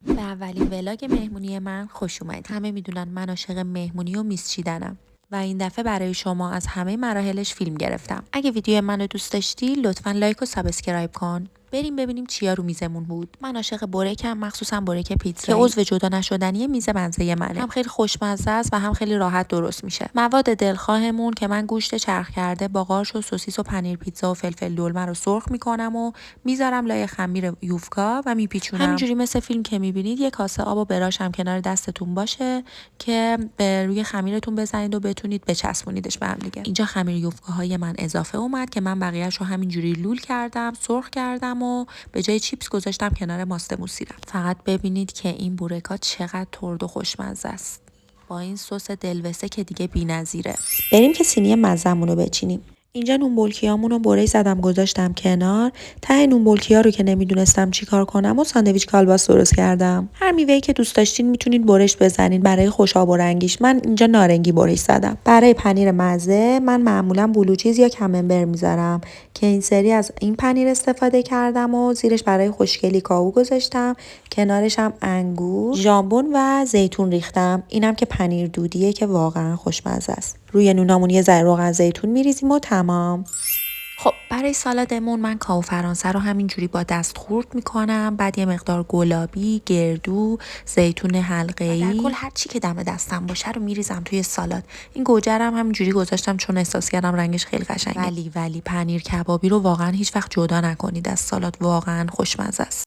به اولین ولاگ مهمونی من خوش اومدید. همه میدونن من عاشق مهمونی و میز چیدنم و این دفعه برای شما از همه مراحلش فیلم گرفتم. اگه ویدیو منو دوست داشتی لطفاً لایک و سابسکرایب کن. بریم ببینیم چیا رو میزمون بود. من عاشق برکم، مخصوصا برک پیتزایی که عضو جدا نشدنی میز منزه منه. هم خیلی خوشمزه است و هم خیلی راحت درست میشه. مواد دلخواهمون که من گوشت چرخ کرده با قارچ و سوسیس و پنیر پیتزا و فلفل دلمه رو سرخ میکنم و میذارم لای خمیر یوفکا و میپیچونم. همینجوری مثل فیلم که میبینید یه کاسه آب و براش هم کنار دستتون باشه که به روی خمیرتون بزنید و بتونید بچسبونیدش به هم دیگه. اینجا خمیر یوفکاهای من اضافه اومد که من بقیه‌اش رو همینجوری لول کردم، سرخ کردم و به جای چیپس گذاشتم کنار ماست موسیرم. فقط ببینید که این بورکا چقدر ترد و خوشمزه است. با این سس دلوسه که دیگه بی‌نظیره. بریم که سینی مزه‌مون رو بچینیم. اینجا نونبلکیامون رو برش زدم گذاشتم کنار. ته نونبلکیا رو که نمیدونستم چی کار کنم و ساندویچ کالباس درست کردم. هر میوه‌ای که دوست داشتین میتونید برش بزنین برای خوشاب و رنگیش. من اینجا نارنگی برش زدم. برای پنیر مزه من معمولا بلو چیز یا کممبر میذارم که این سری از این پنیر استفاده کردم و زیرش برای خوشگلی کاهو گذاشتم. کنارش هم انگور، ژامبون و زیتون ریختم. اینم که پنیر دودیه که واقعا خوشمزه است. روی نونامون یه ذره روغن زیتون میریزیم و تمام. خب برای سالادمون من کاهو فرانسه رو همینجوری با دست خورد میکنم. بعد یه مقدار گلابی، گردو، زیتون حلقه‌ای، در کل هر چی که دم دستم باشه رو میریزم توی سالاد. این گوجرم همینجوری گذاشتم چون احساس کردم رنگش خیلی قشنگه. ولی پنیر کبابی رو واقعا هیچ وقت جدا نکنید از سالاد، واقعا خوشمزه است.